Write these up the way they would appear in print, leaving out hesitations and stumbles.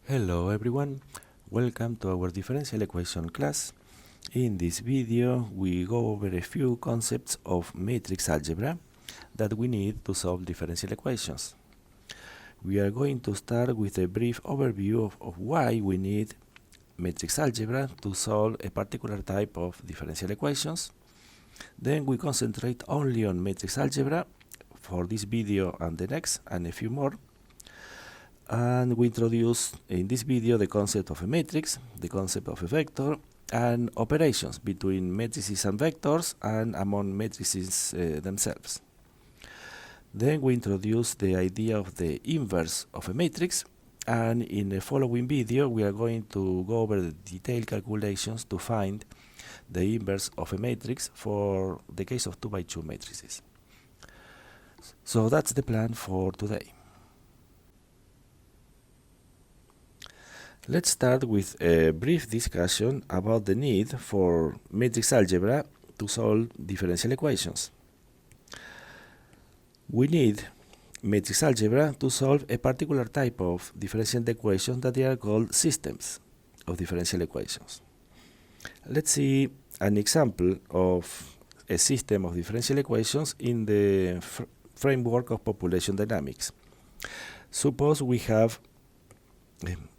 Hello everyone, welcome to our differential equation class. In this video we go over a few concepts of matrix algebra that we need to solve differential equations. We are going to start with a brief overview of why we need matrix algebra to solve a particular type of differential equations. Then we concentrate only on matrix algebra for this video and the next and a few more. And we introduce in this video the concept of a matrix, the concept of a vector, and operations between matrices and vectors and among matrices themselves. Then we introduce the idea of the inverse of a matrix, and in the following video we are going to go over the detailed calculations to find the inverse of a matrix for the case of 2 by 2 matrices. So that's the plan for today. Let's start with a brief discussion about the need for matrix algebra to solve differential equations. We need matrix algebra to solve a particular type of differential equations that they are called systems of differential equations. Let's see an example of a system of differential equations in the framework of population dynamics. Suppose we have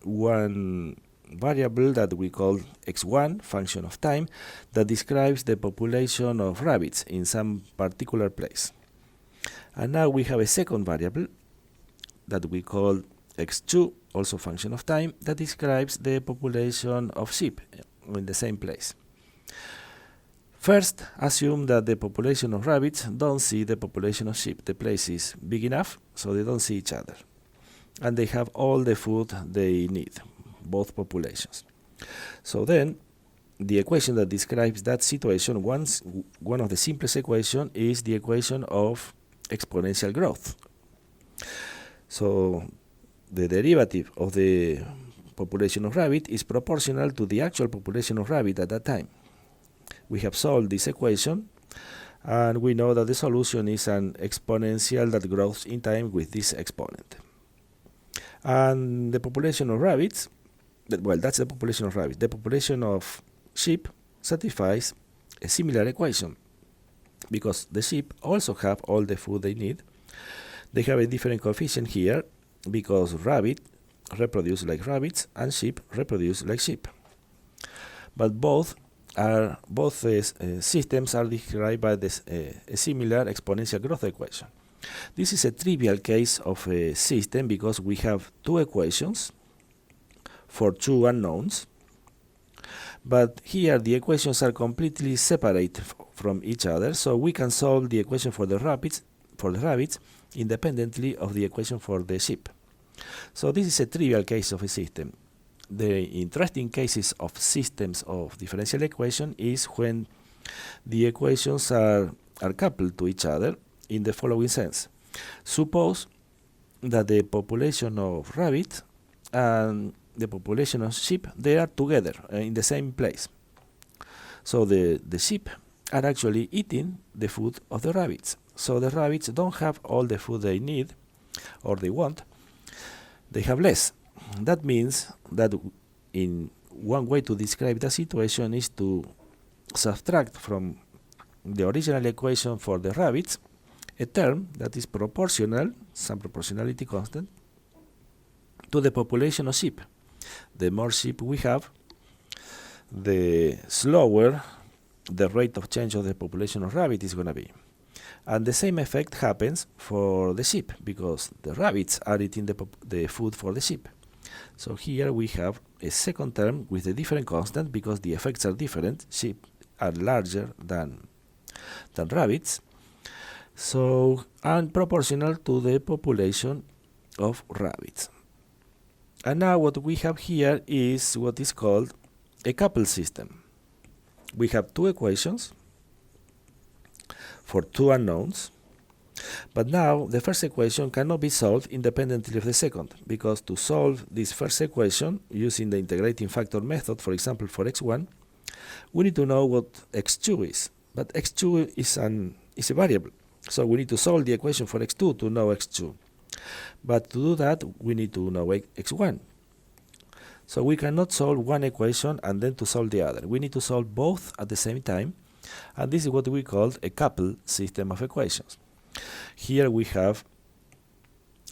one variable that we call x1, function of time, that describes the population of rabbits in some particular place. And now we have a second variable that we call x2, also function of time, that describes the population of sheep in the same place. First, assume that the population of rabbits don't see the population of sheep. The place is big enough, so they don't see each other. And they have all the food they need, both populations. So then, the equation that describes that situation, one of the simplest equations, is the equation of exponential growth. So the derivative of the population of rabbit is proportional to the actual population of rabbit at that time. We have solved this equation, and we know that the solution is an exponential that grows in time with this exponent. And the population of rabbits, well, that's the population of rabbits. The population of sheep satisfies a similar equation because the sheep also have all the food they need. They have a different coefficient here because rabbit reproduce like rabbits and sheep reproduce like sheep. But both systems are described by this, a similar exponential growth equation. This is a trivial case of a system because we have two equations for two unknowns, but here the equations are completely separate from each other, so we can solve the equation for the rabbits independently of the equation for the sheep. So this is a trivial case of a system. The interesting cases of systems of differential equation is when the equations are coupled to each other in the following sense. Suppose that the population of rabbit and the population of sheep, they are together in the same place. So the sheep are actually eating the food of the rabbits. So the rabbits don't have all the food they need or they want. They have less. That means that in one way to describe the situation is to subtract from the original equation for the rabbits a term that is proportional, some proportionality constant, to the population of sheep. The more sheep we have, the slower the rate of change of the population of rabbit is going to be. And the same effect happens for the sheep, because the rabbits are eating the food for the sheep. So here we have a second term with a different constant, because the effects are different. Sheep are larger than rabbits. So, and proportional to the population of rabbits. And now what we have here is what is called a coupled system. We have two equations for two unknowns, but now the first equation cannot be solved independently of the second, because to solve this first equation using the integrating factor method, for example for x1, we need to know what x2 is. But x2 is a variable. So we need to solve the equation for x2 to know x2. But to do that, we need to know x1. So we cannot solve one equation and then to solve the other. We need to solve both at the same time, and this is what we call a coupled system of equations. Here we have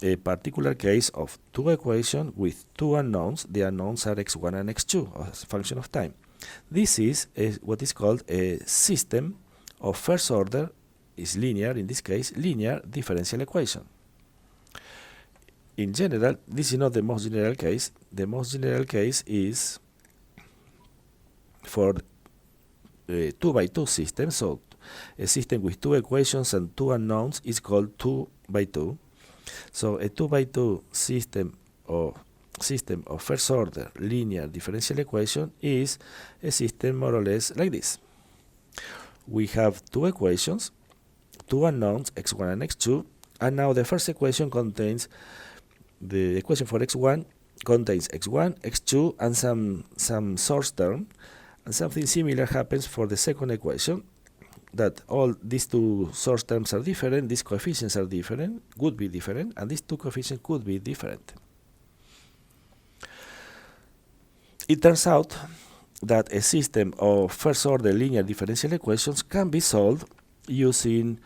a particular case of two equations with two unknowns. The unknowns are x1 and x2 as a function of time. This is what is called a system of first order, is linear, in this case, linear differential equation. In general, this is not the most general case. The most general case is for 2 by 2 system. So a system with two equations and two unknowns is called 2 by 2. So a 2 by 2 system of first order linear differential equation is a system more or less like this. We have two equations, two unknowns, x1 and x2, and now the first equation contains, the equation for x1 contains x1, x2, and some source term, and something similar happens for the second equation, that all these two source terms are different, these coefficients are different, would be different, and these two coefficients could be different. It turns out that a system of first order linear differential equations can be solved using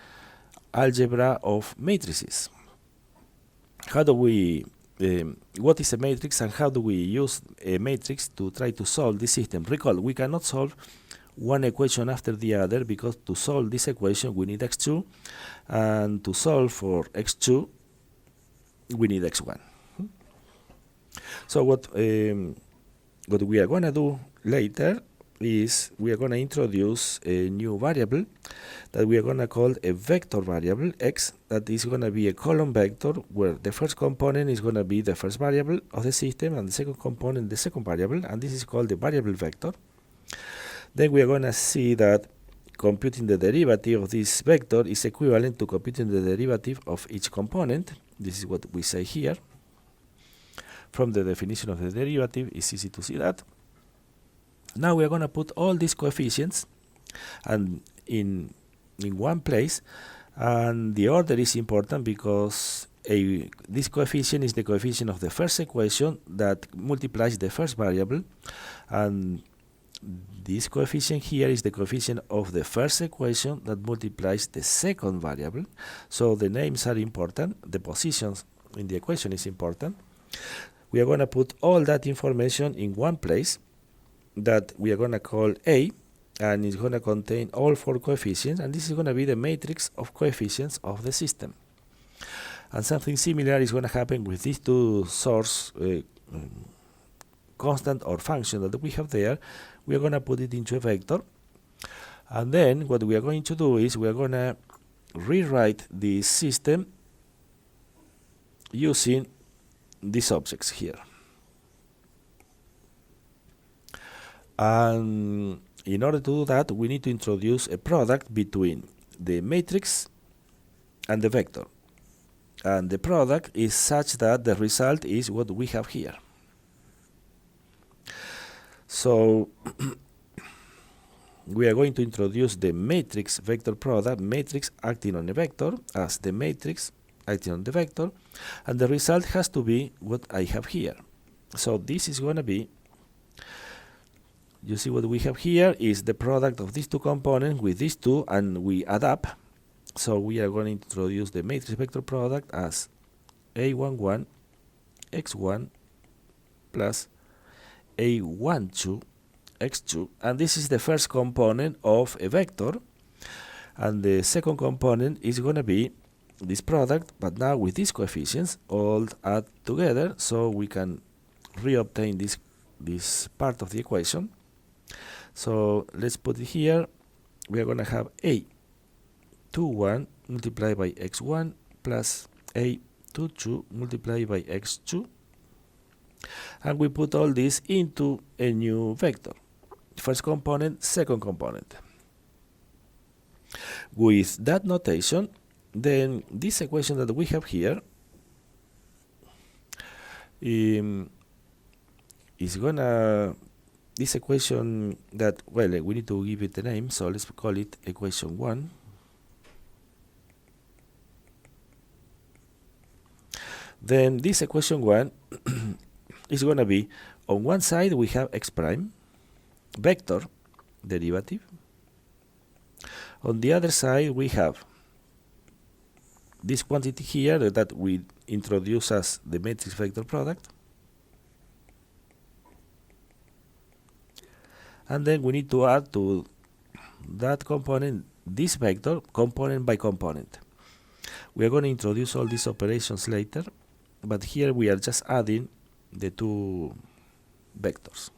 algebra of matrices. How do we what is a matrix and how do we use a matrix to try to solve this system? Recall, we cannot solve one equation after the other, because to solve this equation we need x2, and to solve for x2 we need x1. So what we are going to do later is we are going to introduce a new variable that we are going to call a vector variable x, that is going to be a column vector where the first component is going to be the first variable of the system and the second component the second variable, and this is called the variable vector. Then we are going to see that computing the derivative of this vector is equivalent to computing the derivative of each component. This is what we say here. From the definition of the derivative, it's easy to see that. Now we are going to put all these coefficients and in one place, and the order is important because this coefficient is the coefficient of the first equation that multiplies the first variable, and this coefficient here is the coefficient of the first equation that multiplies the second variable. So the names are important, the positions in the equation is important. We are going to put all that information in one place that we are going to call A, and it's going to contain all four coefficients, and this is going to be the matrix of coefficients of the system. And something similar is going to happen with these two source constant or function that we have there. We are going to put it into a vector, and then what we are going to do is we are going to rewrite this system using these objects here. And in order to do that, we need to introduce a product between the matrix and the vector, and the product is such that the result is what we have here. So we are going to introduce the matrix vector product, matrix acting on a vector, as the matrix acting on the vector, and the result has to be what I have here. So this is going to be, you see what we have here is the product of these two components with these two, and we add up. So we are going to introduce the matrix vector product as A11 x1 plus A12 x2, and this is the first component of a vector, and the second component is going to be this product, but now with these coefficients all add together, so we can reobtain this part of the equation. So let's put it here. We are going to have A21 multiplied by x1 plus A22 multiplied by x2, and we put all this into a new vector. First component, second component. With that notation, then this equation that we have here is gonna, this equation that, well, we need to give it a name, so let's call it equation 1. Then this equation 1 is going to be on one side we have x prime, vector derivative. On the other side we have this quantity here that we introduce as the matrix vector product. And then we need to add to that component this vector component by component. We are going to introduce all these operations later, but here we are just adding the two vectors.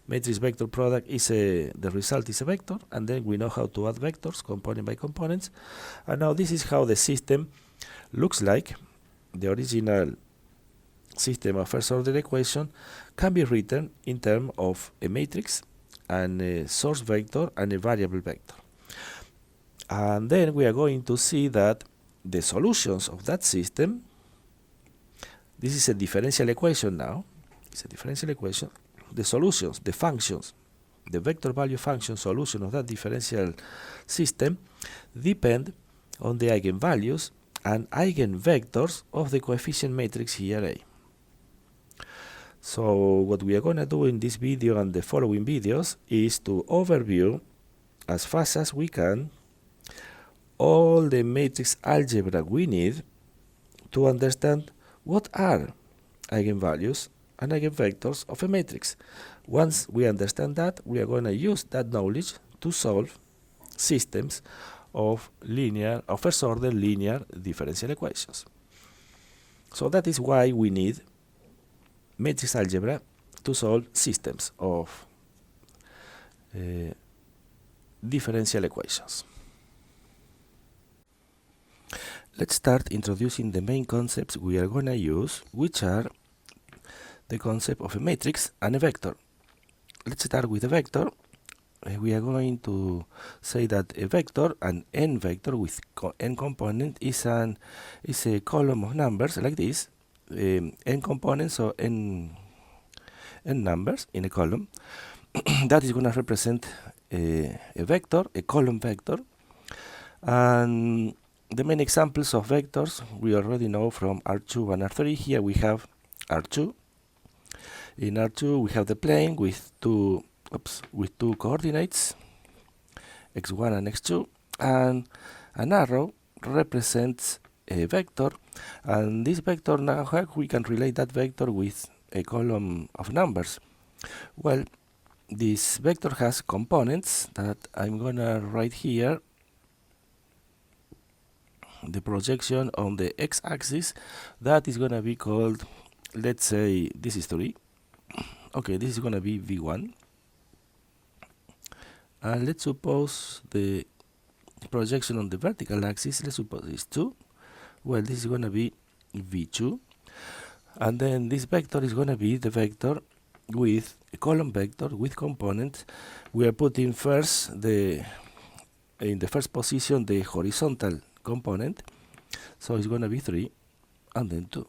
Matrix vector product is the result is a vector, and then we know how to add vectors component by components. And now this is how the system looks like. The original system of first order equation can be written in terms of a matrix and a source vector and a variable vector. And then we are going to see that the solutions of that system, this is a differential equation now, it's a differential equation, the solutions, the functions, the vector value function solution of that differential system depend on the eigenvalues and eigenvectors of the coefficient matrix here A. So what we are going to do in this video and the following videos is to overview as fast as we can all the matrix algebra we need to understand what are eigenvalues and eigenvectors of a matrix. Once we understand that, we are going to use that knowledge to solve systems of first order linear differential equations. So that is why we need matrix algebra to solve systems of differential equations. Let's start introducing the main concepts we are going to use, which are the concept of a matrix and a vector. Let's start with a vector. We are going to say that a vector, an n vector with n component, is a column of numbers like this, n components or n numbers in a column. That is going to represent a vector, a column vector. And the main examples of vectors we already know from R2 and R3. Here we have R2. In R2 we have the plane with two coordinates, x1 and x2, and an arrow represents a vector, and this vector, now how we can relate that vector with a column of numbers? Well, this vector has components that I'm gonna write here. The projection on the x-axis, that is gonna be called, let's say this is 3. Okay, this is gonna be v1. And let's suppose the projection on the vertical axis, let's suppose it's 2. Well, this is going to be v2. And then this vector is going to be the vector with a column vector with components. We are putting first in the first position the horizontal component. So it's going to be 3 and then 2.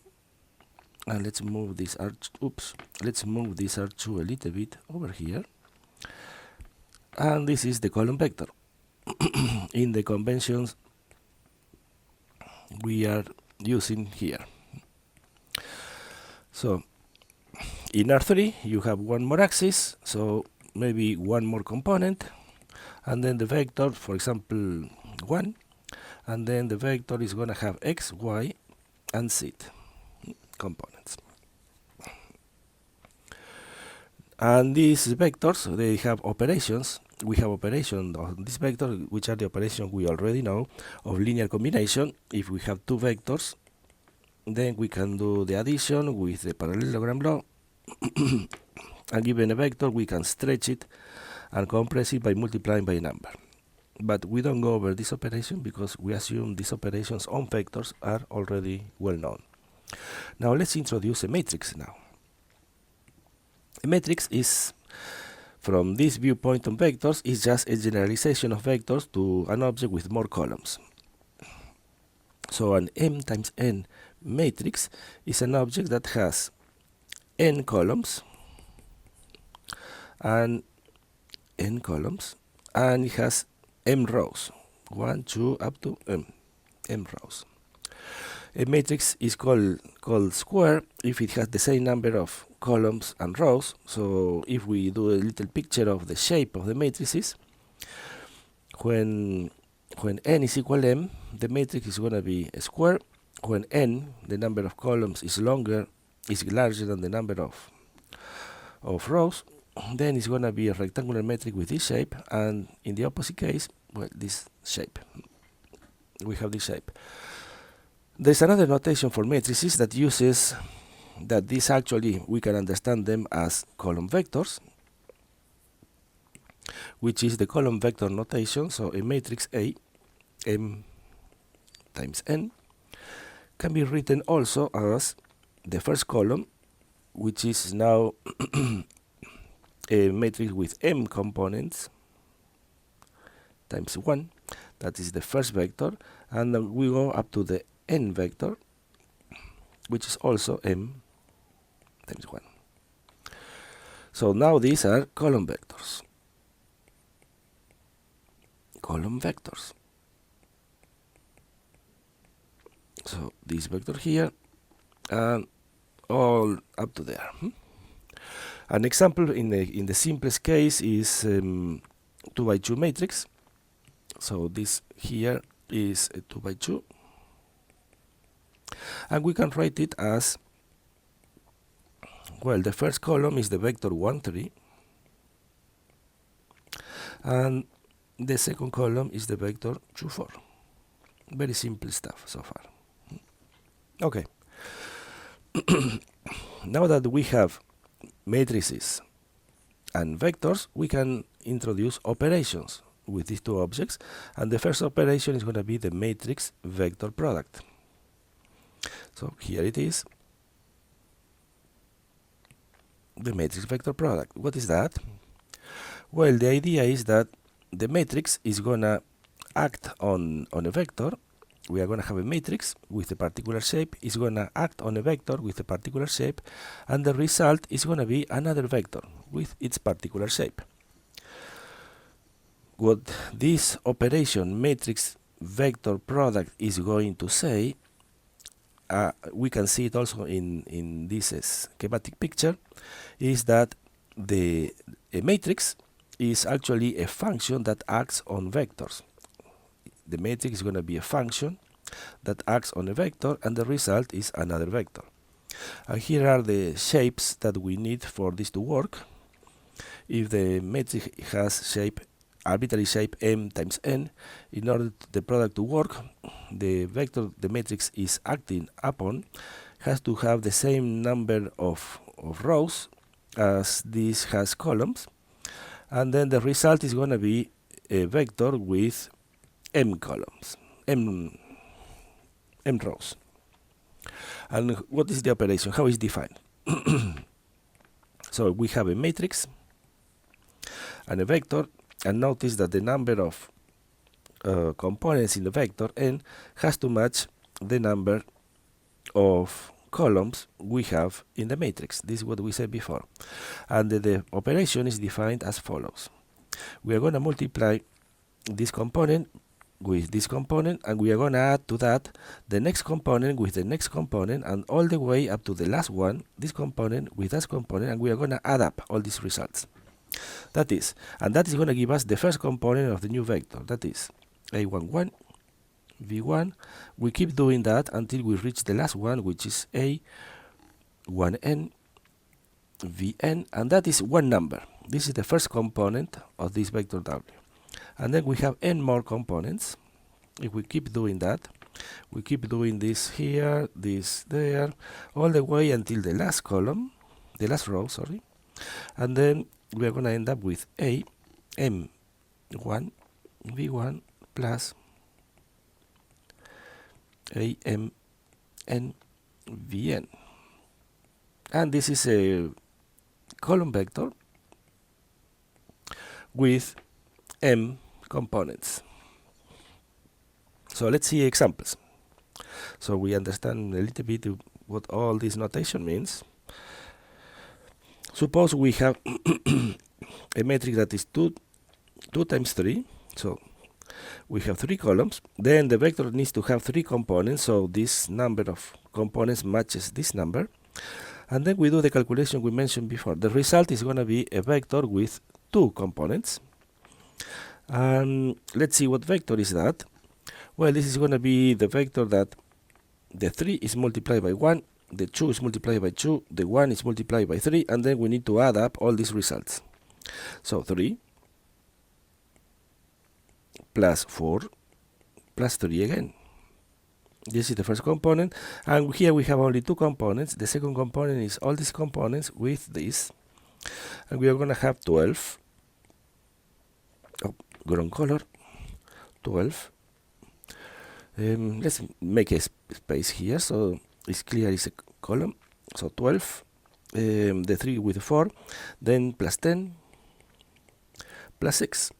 And let's move this R2 a little bit over here. And this is the column vector in the conventions we are using here. So in R3 you have one more axis, so maybe one more component, and then the vector, for example 1, and then the vector is going to have x, y, and z components. And these vectors, they have operations. We have operations on this vector, which are the operations we already know of linear combination. If we have two vectors, then we can do the addition with the parallelogram law. And given a vector, we can stretch it and compress it by multiplying by a number. But we don't go over this operation because we assume these operations on vectors are already well known. Now let's introduce a matrix now. A matrix is, from this viewpoint on vectors, is just a generalization of vectors to an object with more columns. So an m times n matrix is an object that has n columns and it has m rows, 1, 2, up to m rows. A matrix is called square if it has the same number of columns and rows. So if we do a little picture of the shape of the matrices, when n is equal m, the matrix is going to be a square. When n, the number of columns, is larger than the number of rows, then it's going to be a rectangular matrix with this shape, and in the opposite case, well, this shape. We have this shape. There's another notation for matrices that uses that these actually we can understand them as column vectors, which is the column vector notation. So a matrix A, m times n, can be written also as the first column, which is now a matrix with m components times 1. That is the first vector, and then we go up to the n vector, which is also m times 1. So now these are column vectors. Column vectors. So this vector here, and all up to there. An example in the simplest case is 2 by 2 matrix. So this here is a 2 by 2, and we can write it as, well, the first column is the vector 1, 3, and the second column is the vector 2, 4. Very simple stuff so far. Okay. Now that we have matrices and vectors, we can introduce operations with these two objects, and the first operation is going to be the matrix vector product. So here it is, the matrix vector product. What is that? Well, the idea is that the matrix is going to act on a vector. We are going to have a matrix with a particular shape, is going to act on a vector with a particular shape, and the result is going to be another vector with its particular shape. What this operation matrix vector product is going to say, we can see it also in this schematic picture, is that a matrix is actually a function that acts on vectors. The matrix is going to be a function that acts on a vector, and the result is another vector. And here are the shapes that we need for this to work. If the matrix has shape, arbitrary shape m times n, in order the product to work, the vector the matrix is acting upon has to have the same number of rows as this has columns, and then the result is going to be a vector with m columns, m rows. And what is the operation? How is it defined? So we have a matrix and a vector, and notice that the number of components in the vector n has to match the number of columns we have in the matrix. This is what we said before. And the operation is defined as follows. We are going to multiply this component with this component, and we are going to add to that the next component with the next component, and all the way up to the last one, this component with that component, and we are going to add up all these results. That is going to give us the first component of the new vector, that is a11, v1. We keep doing that until we reach the last one, which is a1n, vn, and that is one number. This is the first component of this vector w. And then we have n more components. If we keep doing that, we keep doing this here, this there, all the way until the last column, the last row, sorry. And then we are going to end up with a m1 v1 plus a m n vn. And this is a column vector with m components. So let's see examples, so we understand a little bit what all this notation means. Suppose we have a matrix that is 2 times 3, so we have 3 columns. Then the vector needs to have 3 components, so this number of components matches this number. And then we do the calculation we mentioned before. The result is going to be a vector with two components. And let's see what vector is that. Well, this is going to be the vector that the 3 is multiplied by 1, the 2 is multiplied by 2, the 1 is multiplied by 3, and then we need to add up all these results. So 3 plus 4 plus 3 again. This is the first component, and here we have only two components. The second component is all these components with this, and we are going to have 12. Oh, ground color 12. Let's make a space here so it's clear it's a column. So 12, the 3 with the 4, then plus 10, plus 6.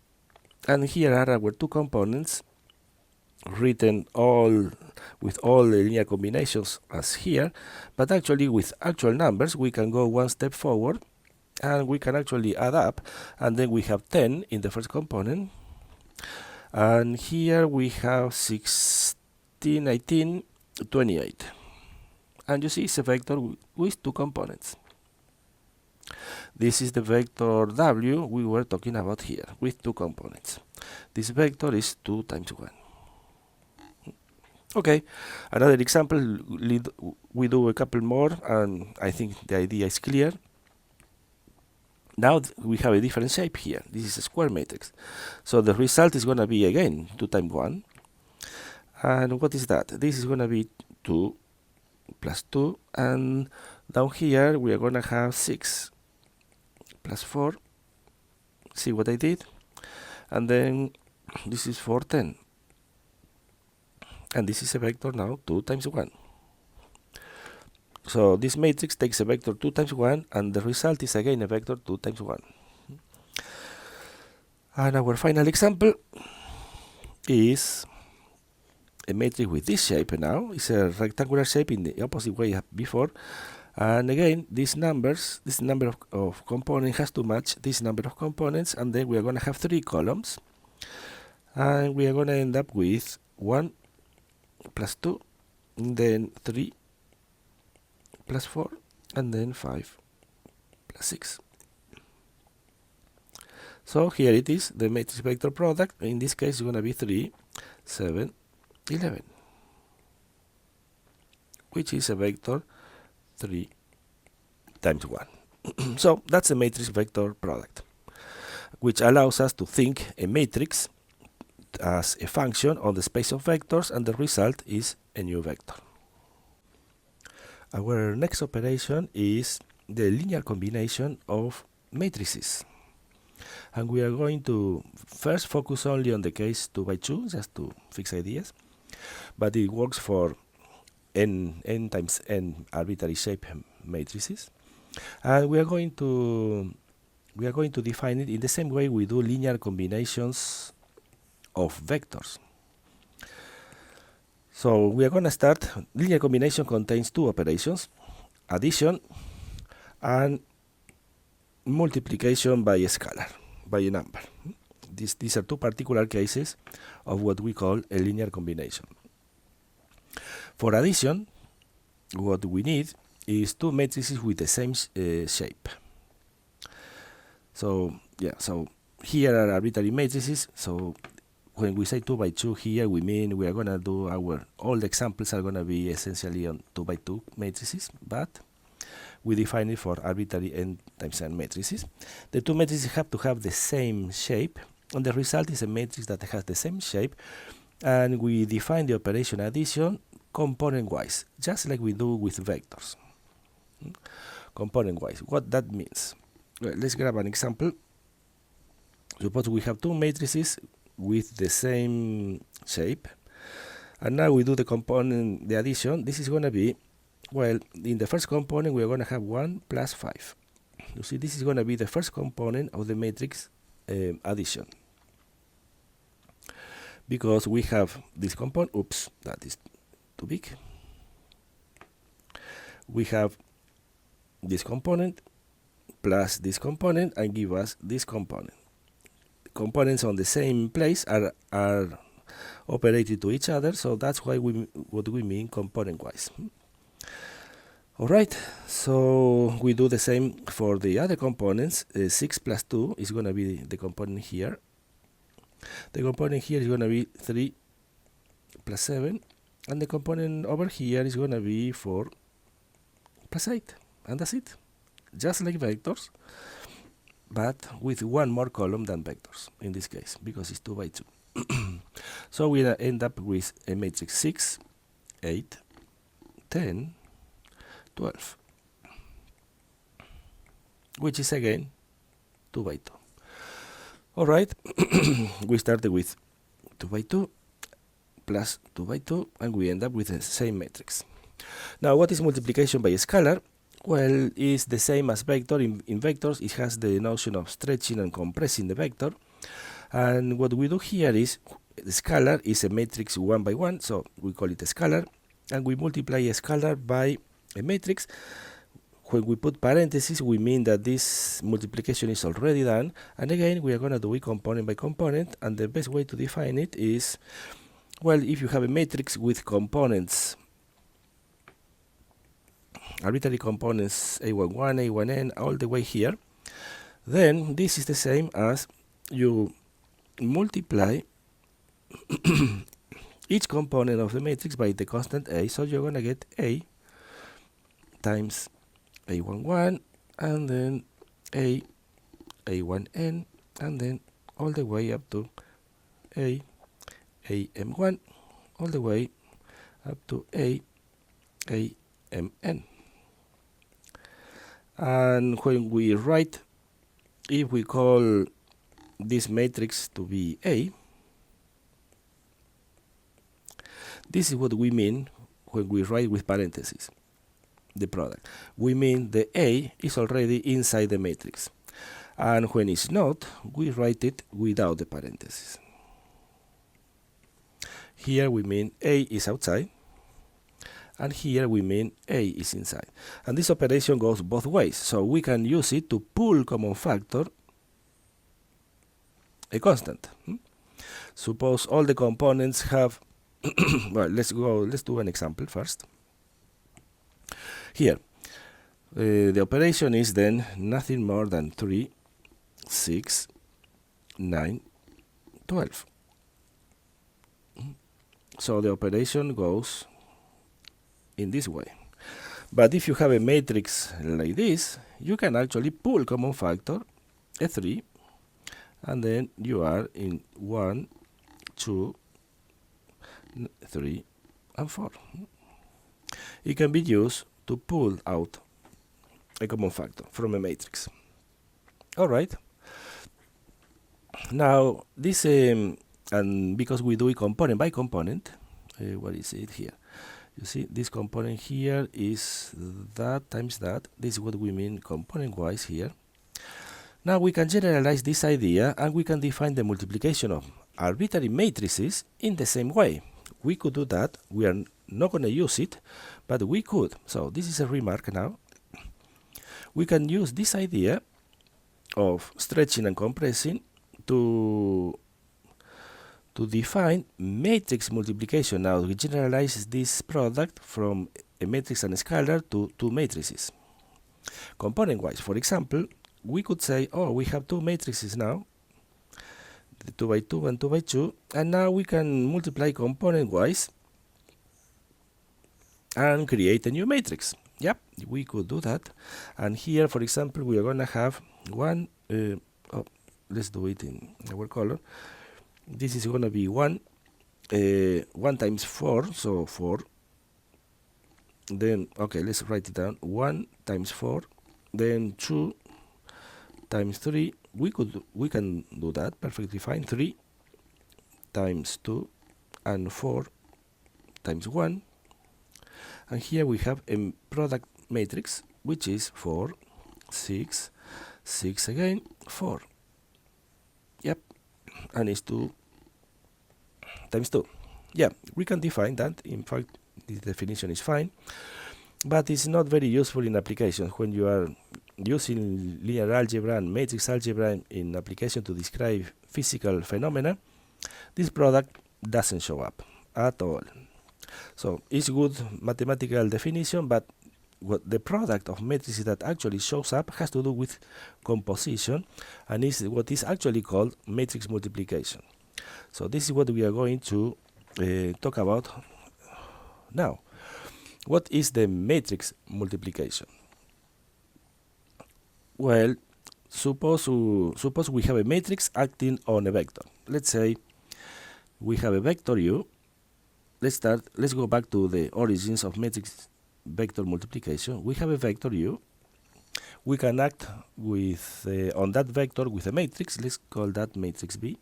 And here are our two components written all with all the linear combinations as here, but actually with actual numbers we can go one step forward and we can actually add up, and then we have 10 in the first component, and here we have 16, 18, 28, and you see it's a vector with two components. This is the vector W we were talking about here with two components. This vector is 2 times 1. Okay, another example, we do a couple more, and I think the idea is clear. Now we have a different shape here. This is a square matrix. So the result is going to be again 2 times 1. And what is that? This is going to be 2 plus 2. And down here we are going to have 6 plus 4. See what I did? And then this is 4, 10. And this is a vector now 2 times 1. So this matrix takes a vector 2 times 1, and the result is again a vector 2 times 1. And our final example is a matrix with this shape now. It's a rectangular shape in the opposite way before. And again, these numbers, this number of components has to match this number of components, and then we are going to have 3 columns. And we are going to end up with 1 plus 2, and then 3 plus 4, and then 5 plus 6. So here it is, the matrix vector product. In this case, it's going to be 3, 7, 11, which is a vector 3 times 1. So that's a matrix vector product, which allows us to think a matrix as a function on the space of vectors, and the result is a new vector. Our next operation is the linear combination of matrices, and we are going to first focus only on the case 2 by 2 just to fix ideas, but it works for n times n arbitrary shape matrices, and we are going to define it in the same way we do linear combinations of vectors. So we are going to start. Linear combination contains two operations: addition and multiplication by a scalar, by a number. These are two particular cases of what we call a linear combination. For addition, what we need is two matrices with the same shape. So here are arbitrary matrices. So when we say 2 by 2 here, we mean we are going to do all the examples are going to be essentially on 2 by 2 matrices, but we define it for arbitrary n times n matrices. The two matrices have to have the same shape, and the result is a matrix that has the same shape, and we define the operation addition component-wise, just like we do with vectors. Component-wise, what that means. Well, let's grab an example. Suppose we have two matrices with the same shape, and now we do the addition. This is going to be, well, in the first component we are going to have 1 plus 5. You see, this is going to be the first component of the matrix addition, because we have this component. Oops, that is too big. We have this component plus this component and give us this component. Components on the same place are operated to each other, so that's why what we mean component-wise. Alright, so we do the same for the other components. 6 plus 2 is going to be the component here. The component here is going to be 3 plus 7, and the component over here is going to be 4 plus 8, and that's it. Just like vectors, but with one more column than vectors in this case, because it's 2 by 2. So we end up with a matrix 6, 8, 10, 12, which is again 2 by 2. Alright, we started with 2 by 2 plus 2 by 2, and we end up with the same matrix. Now, what is multiplication by a scalar? Well, it's the same as vector. In vectors, it has the notion of stretching and compressing the vector. And what we do here is, the scalar is a matrix 1 by 1, so we call it a scalar. And we multiply a scalar by a matrix. When we put parentheses, we mean that this multiplication is already done. And again, we are going to do it component by component. And the best way to define it is, well, if you have a matrix with components, arbitrary components A11, A1n, all the way here, then this is the same as you multiply each component of the matrix by the constant A, so you're going to get A times A11, and then A1n, and then all the way up to AM1, all the way up to AMN. And when we write, if we call this matrix to be A, this is what we mean when we write with parentheses, the product. We mean the A is already inside the matrix. And when it's not, we write it without the parentheses. Here we mean A is outside, and here we mean A is inside. And this operation goes both ways, so we can use it to pull common factor a constant. Suppose all the components have well, let's do an example first. Here, the operation is then nothing more than 3, 6, 9, 12. So the operation goes in this way. But if you have a matrix like this, you can actually pull common factor a 3, and then you are in 1, 2, 3, and 4. It can be used to pull out a common factor from a matrix. Alright. Now, this, and because we do it component by component, what is it here? You see, this component here is that times that. This is what we mean component-wise here. Now we can generalize this idea, and we can define the multiplication of arbitrary matrices in the same way. We could do that. We are not going to use it, but we could. So this is a remark now. We can use this idea of stretching and compressing to define matrix multiplication. Now we generalize this product from a matrix and a scalar to two matrices. Component-wise, for example, we could say, oh, we have two matrices now, the 2 by 2 and 2 by 2, and now we can multiply component-wise and create a new matrix. Yep, we could do that. And here, for example, we are going to have one, let's do it in our color. This is going to be 1 times 4, so 4. Then, okay, let's write it down. 1 times 4, then 2 times 3. We can do that perfectly fine. 3 times 2 and 4 times 1. And here we have a product matrix, which is 4, 6, 6 again, 4. Yep, and it's 2 times 2. Yeah, we can define that. In fact, this definition is fine, but it's not very useful in applications. When you are using linear algebra and matrix algebra in application to describe physical phenomena, this product doesn't show up at all. So it's good mathematical definition, but what the product of matrices that actually shows up has to do with composition, and is what is actually called matrix multiplication. So this is what we are going to talk about now. What is the matrix multiplication? Well, suppose we have a matrix acting on a vector. Let's say we have a vector u. Let's go back to the origins of matrix vector multiplication. We have a vector u. We can act with on that vector with a matrix. Let's call that matrix B.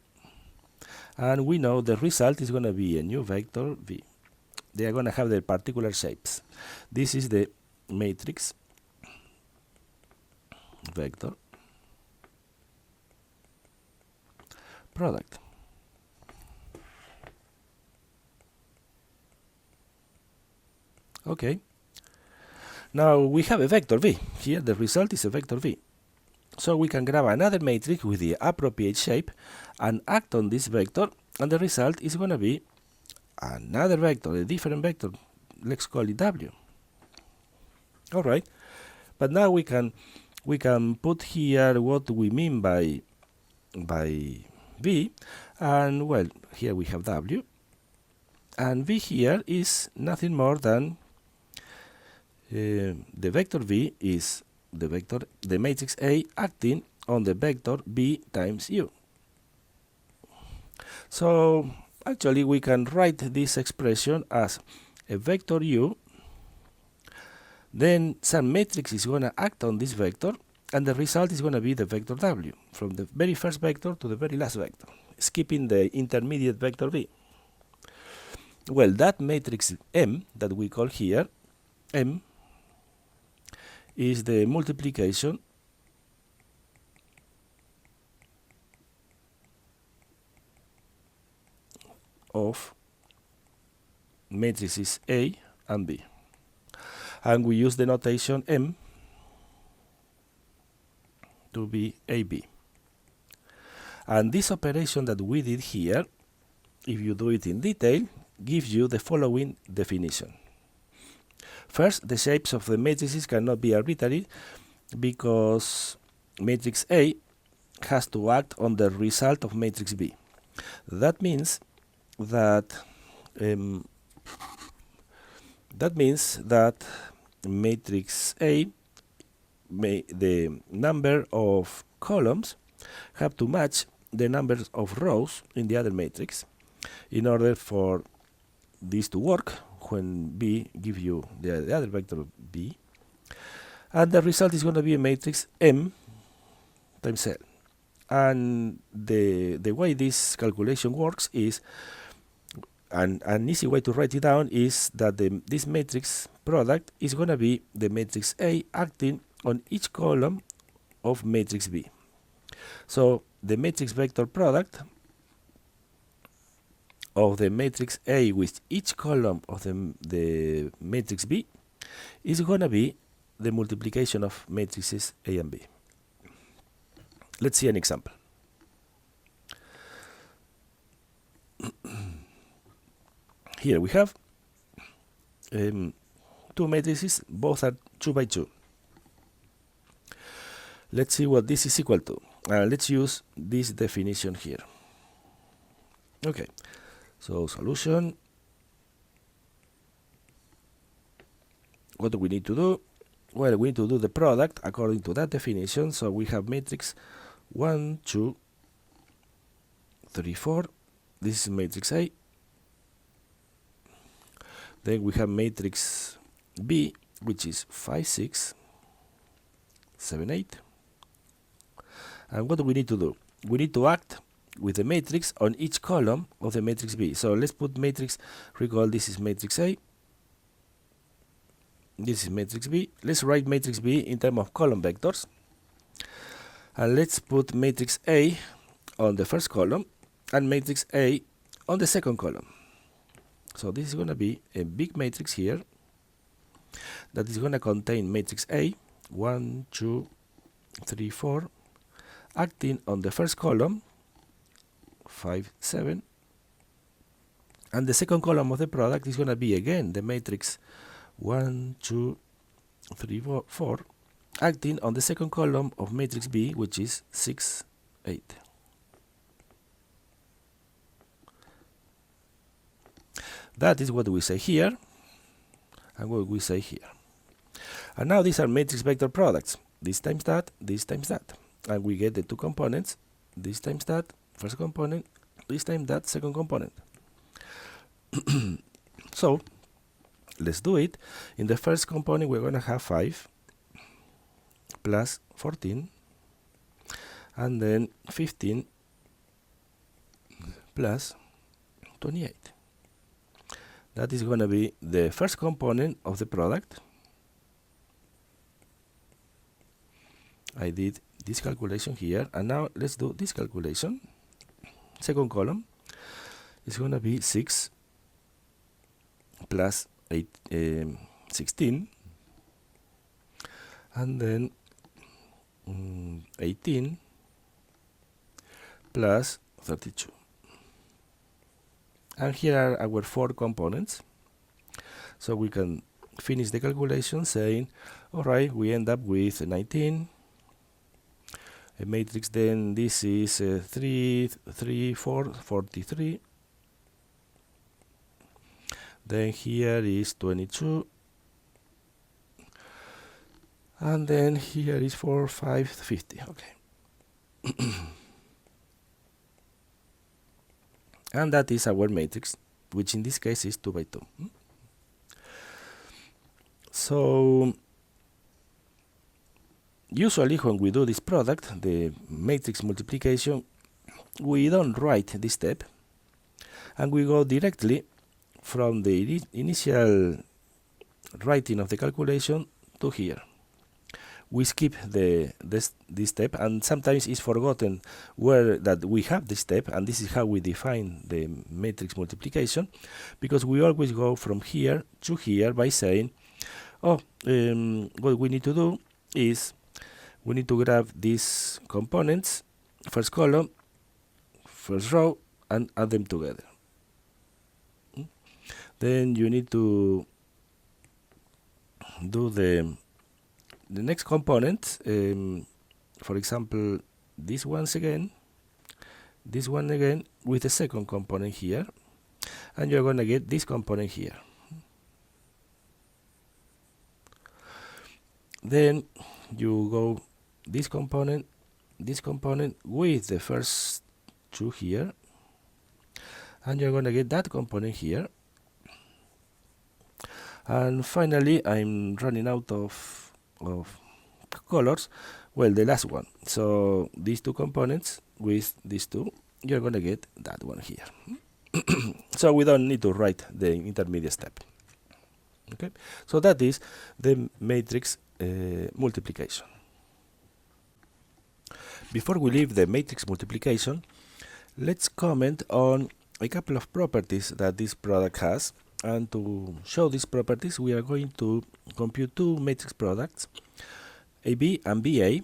And we know the result is going to be a new vector V. They are going to have their particular shapes. This is the matrix vector product. Okay. Now we have a vector V. Here the result is a vector V. So we can grab another matrix with the appropriate shape and act on this vector, and the result is going to be another vector, a different vector. Let's call it W. Alright. But now we can put here what we mean by V, and well, here we have W, and V here is nothing more than the vector V is the matrix A acting on the vector B times U. So actually we can write this expression as a vector U, then some matrix is going to act on this vector, and the result is going to be the vector W, from the very first vector to the very last vector, skipping the intermediate vector V. Well, that matrix M that we call here, M, is the multiplication of matrices A and B. And we use the notation M to be AB. And this operation that we did here, if you do it in detail, gives you the following definition. First, the shapes of the matrices cannot be arbitrary because matrix A has to act on the result of matrix B. That means that matrix A, the number of columns have to match the number of rows in the other matrix in order for this to work when B gives you the other vector B, and the result is going to be a matrix M times L. And the way this calculation works is, and an easy way to write it down is that this matrix product is going to be the matrix A acting on each column of matrix B. So the matrix vector product of the matrix A with each column of the matrix B is going to be the multiplication of matrices A and B. Let's see an example. Here we have two matrices, both are 2 by 2. Let's see what this is equal to. Let's use this definition here. Okay, so solution. What do we need to do? Well, we need to do the product according to that definition. So we have matrix 1, 2, 3, 4. This is matrix A. Then we have matrix B, which is 5, 6, 7, 8. And what do we need to do? We need to act with the matrix on each column of the matrix B. So let's put matrix, recall this is matrix A. This is matrix B. Let's write matrix B in terms of column vectors. And let's put matrix A on the first column and matrix A on the second column. So this is going to be a big matrix here that is going to contain matrix A, 1, 2, 3, 4, acting on the first column, 5, 7, and the second column of the product is going to be again the matrix 1, 2, 3, 4, acting on the second column of matrix B, which is 6, 8. That is what we say here, and what we say here. And now these are matrix vector products. This times that, and we get the two components. This times that, first component, this time that, second component. So let's do it. In the first component, we're going to have 5 plus 14, and then 15 plus 28. That is going to be the first component of the product. I did this calculation here, and now let's do this calculation. Second column is going to be 6 plus 16, and then 18 plus 32. And here are our 4 components. So we can finish the calculation saying, alright, we end up with 19. A matrix, then this is 3, 3, 4, 43. Then here is 22. And then here is 4, 5, 50. Okay. And that is our matrix, which in this case is 2 by 2. So usually when we do this product, the matrix multiplication, we don't write this step, and we go directly from the initial writing of the calculation to here. We skip this step, and sometimes it's forgotten where that we have this step, and this is how we define the matrix multiplication, because we always go from here to here by saying, what we need to do is we need to grab these components, first column, first row, and add them together. Then you need to do the next component, for example, this one again, with the second component here, and you're going to get this component here. Then you go this component with the first 2 here, and you're going to get that component here. And finally, I'm running out of colors. Well, the last one. So these 2 components with these 2, you're going to get that one here. So we don't need to write the intermediate step. Okay, so that is the matrix multiplication. Before we leave the matrix multiplication, let's comment on a couple of properties that this product has. And to show these properties, we are going to compute 2 matrix products, AB and BA,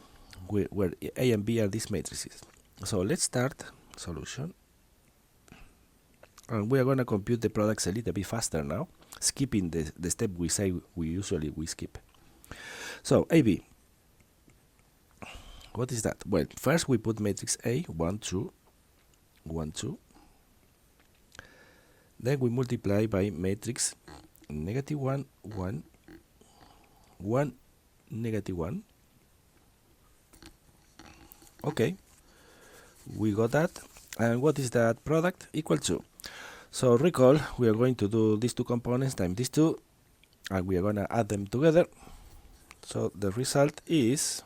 where A and B are these matrices. So let's start solution. And we are going to compute the products a little bit faster now, skipping the step we say we usually skip. So AB, what is that? Well, first we put matrix A, 1, 2, 1, 2. Then we multiply by matrix -1, 1, 1, -1. Okay, we got that. And what is that product? Equal to. So recall, we are going to do these 2 components times these 2, and we are going to add them together. So the result is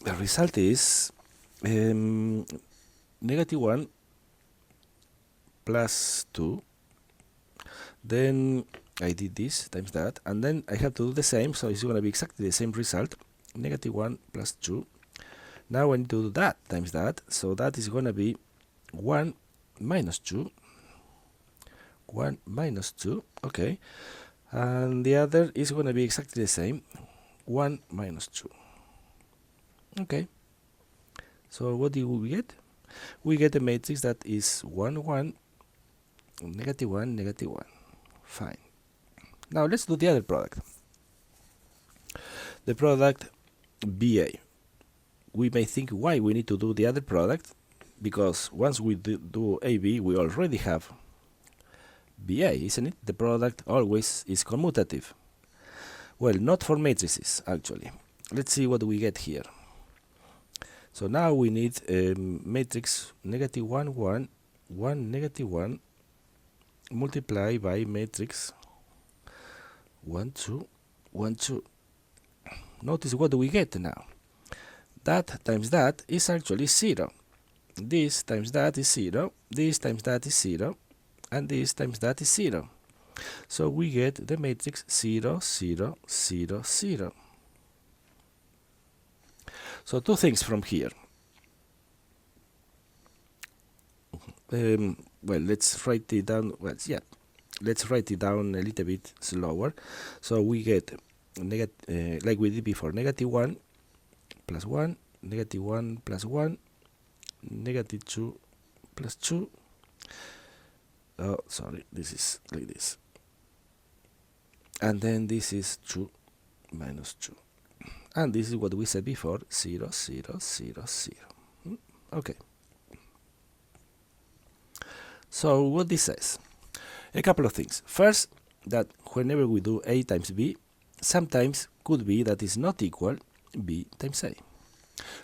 -1 plus 2, then I did this times that, and then I have to do the same, so it's going to be exactly the same result, -1 plus 2. Now I need to do that times that, so that is going to be 1 minus 2, 1 minus 2, okay, and the other is going to be exactly the same, 1 minus 2. Okay, so what do we get? We get a matrix that is 1, 1, -1, -1. Fine. Now let's do the other product. The product BA. We may think why we need to do the other product, because once we do AB, we already have BA, isn't it? The product always is commutative. Well, not for matrices, actually. Let's see what we get here. So now we need a matrix negative 1, 1, 1, negative 1, multiplied by matrix 1, 2, 1, 2. Notice what do we get now. That times that is actually 0. This times that is 0. This times that is 0. And this times that is 0. So we get the matrix 0, 0, 0, 0. So two things from here. Well, let's write it down. Well, yeah, let's write it down a little bit slower. So we get like we did before, negative 1 plus 1, negative 1 plus 1, negative 2 plus 2. Oh, sorry, this is like this. And then this is 2 minus 2. And this is what we said before, 0, 0, 0, 0. Okay. So what this says? A couple of things. First, that whenever we do A times B, sometimes could be that is not equal B times A.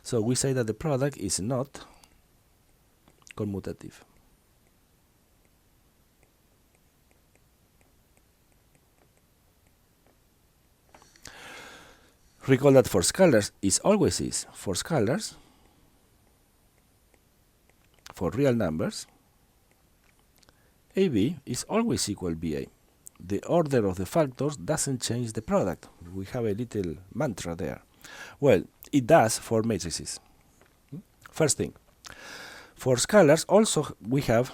So we say that the product is not commutative. Recall that for scalars it always is. For scalars, for real numbers, AB is always equal BA. The order of the factors doesn't change the product. We have a little mantra there. Well, it does for matrices. First thing, for scalars also we have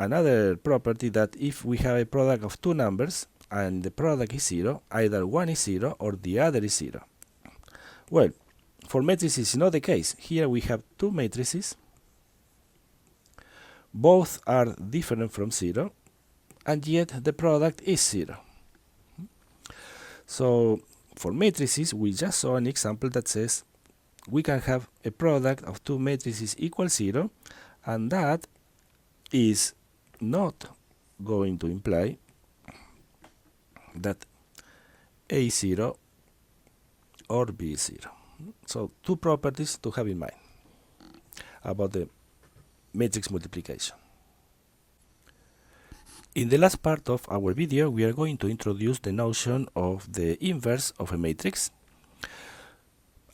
another property that if we have a product of two numbers and the product is 0, either one is 0 or the other is 0. Well, for matrices is not the case. Here we have two matrices. Both are different from 0, and yet the product is 0. So for matrices, we just saw an example that says we can have a product of two matrices equal 0, and that is not going to imply that A is 0 or B is 0. So two properties to have in mind about the matrix multiplication. In the last part of our video, we are going to introduce the notion of the inverse of a matrix.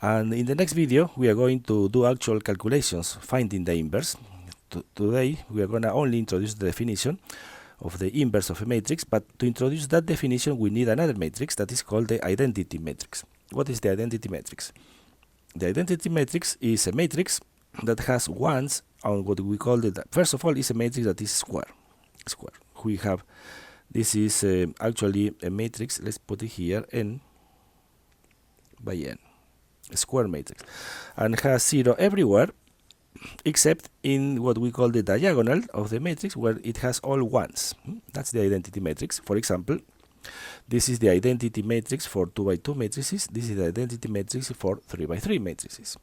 And in the next video, we are going to do actual calculations finding the inverse. Today, we are going to only introduce the definition of the inverse of a matrix, but to introduce that definition, we need another matrix that is called the identity matrix. What is the identity matrix? The identity matrix is a matrix that has ones on what we call it. First of all, is a matrix that is square. We have, this is actually a matrix, let's put it here, n by n, a square matrix, and has 0 everywhere except in what we call the diagonal of the matrix, where it has all ones. That's the identity matrix. For example, this is the identity matrix for 2 by 2 matrices. This is the identity matrix for 3 by 3 matrices.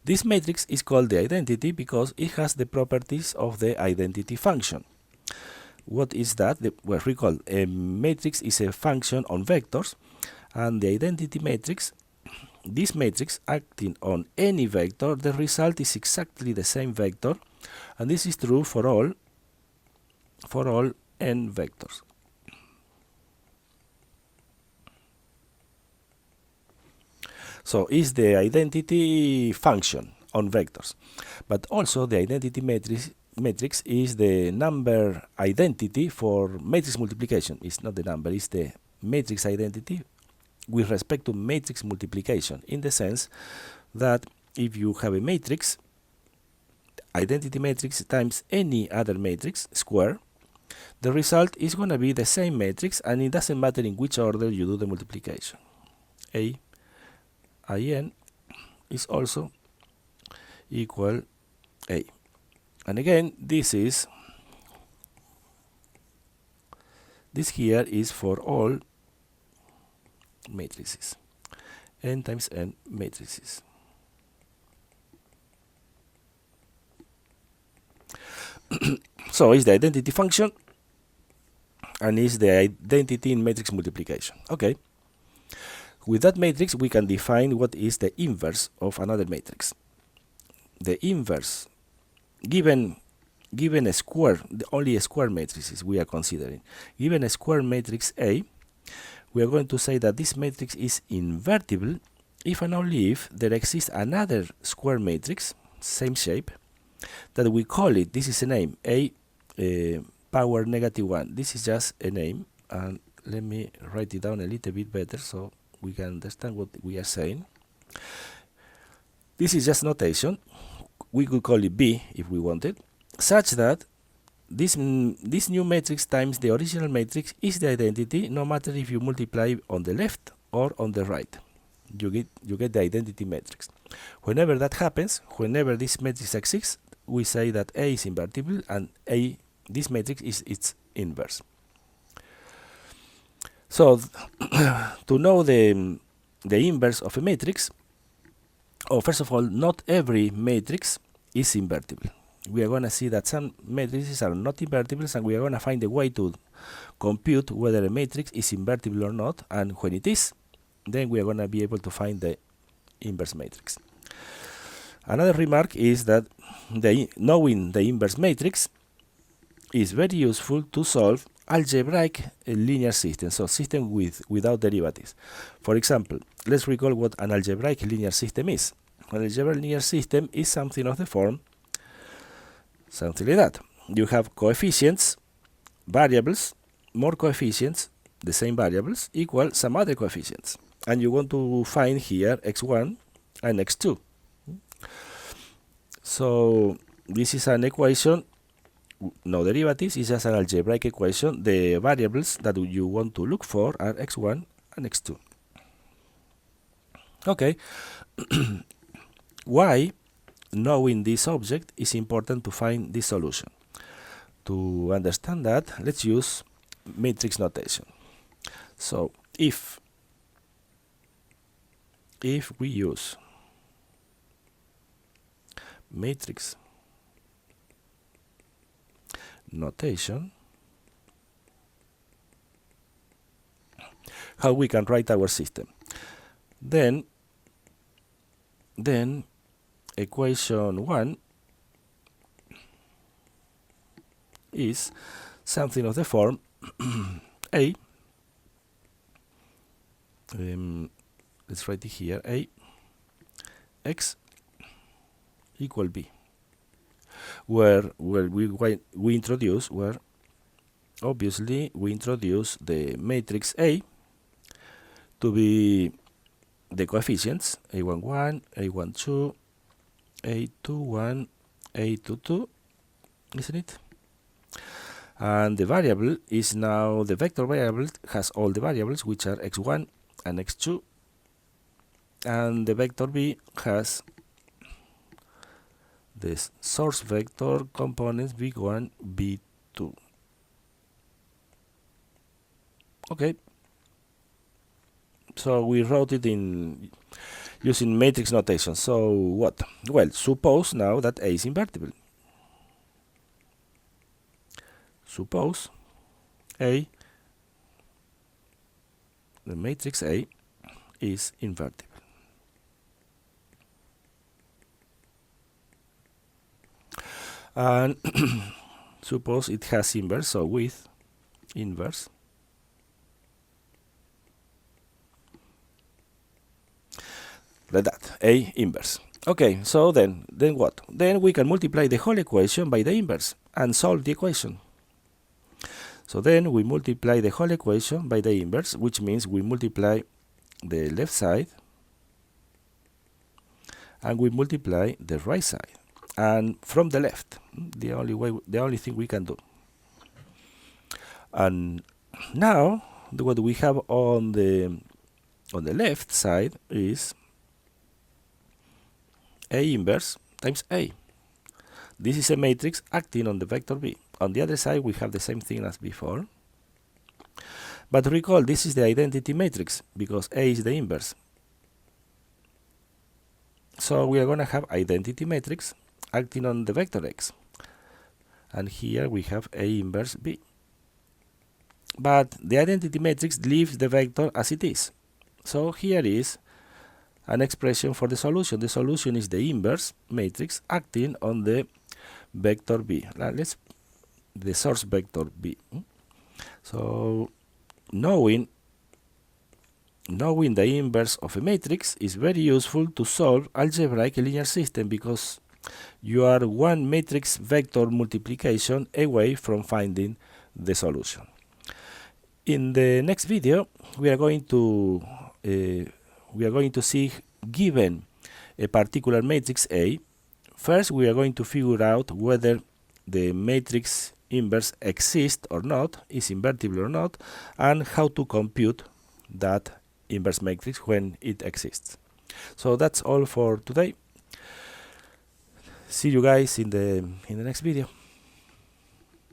This matrix is called the identity because it has the properties of the identity function. What is that? Well, recall, a matrix is a function on vectors, and the identity matrix, this matrix acting on any vector, the result is exactly the same vector, and this is true for all n vectors. So is the identity function on vectors, but also the identity matrix is the number identity for matrix multiplication. It's not the number, it's the matrix identity with respect to matrix multiplication, in the sense that if you have a matrix, identity matrix times any other matrix square, the result is going to be the same matrix, and it doesn't matter in which order you do the multiplication. In is also equal A. And again, this is This here is for all matrices, n times n matrices. So it's the identity function and is the identity in matrix multiplication. Okay. With that matrix, we can define what is the inverse of another matrix. The inverse, given a square, only a square matrices we are considering. Given a square matrix A, we are going to say that this matrix is invertible if and only if there exists another square matrix, same shape, that we call it, this is a name, A power -1. This is just a name, and let me write it down a little bit better so we can understand what we are saying. This is just notation. We could call it B if we wanted, such that this new matrix times the original matrix is the identity, no matter if you multiply on the left or on the right. You get the identity matrix. Whenever that happens, whenever this matrix exists, we say that A is invertible and this matrix is its inverse. So to know the inverse of a matrix, first of all, not every matrix is invertible. We are going to see that some matrices are not invertible, and we are going to find a way to compute whether a matrix is invertible or not, and when it is, then we are going to be able to find the inverse matrix. Another remark is that knowing the inverse matrix is very useful to solve algebraic linear systems, so system without derivatives. For example, let's recall what an algebraic linear system is. An algebraic linear system is something of the form, something like that. You have coefficients, variables, more coefficients, the same variables, equal some other coefficients. And you want to find here x1 and x2. So this is an equation, no derivatives, it's just an algebraic equation. The variables that you want to look for are x1 and x2. Okay. Why knowing this object is important to find this solution? To understand that, let's use matrix notation. So if we use matrix notation, how we can write our system? Then equation 1 is something of the form A, let's write it here, A x equal B, where we introduce the matrix A to be the coefficients A11, A12, A21, A22, isn't it? And the variable is now, the vector variable has all the variables, which are x1 and x2, and the vector B has the source vector components b1, b2. Okay. So we wrote it in using matrix notation. So what? Well, suppose now that A is invertible. Suppose the matrix A is invertible. And suppose it has inverse, so with inverse, like that, A inverse. Okay, so then what? Then we can multiply the whole equation by the inverse and solve the equation. So then we multiply the whole equation by the inverse, which means we multiply the left side and we multiply the right side, and from the left, the only thing we can do. And now what we have on the left side is A inverse times A. This is a matrix acting on the vector B. On the other side, we have the same thing as before. But recall, this is the identity matrix because A is the inverse. So we are going to have identity matrix acting on the vector x. And here we have A inverse B. But the identity matrix leaves the vector as it is. So here is an expression for the solution. The solution is the inverse matrix acting on the vector B. Let's the source vector B. So knowing the inverse of a matrix is very useful to solve algebraic linear system because you are one matrix vector multiplication away from finding the solution. In the next video, we are going to see, given a particular matrix A, first we are going to figure out whether the matrix inverse exists or not, is invertible or not, and how to compute that inverse matrix when it exists. So that's all for today. See you guys in the next video.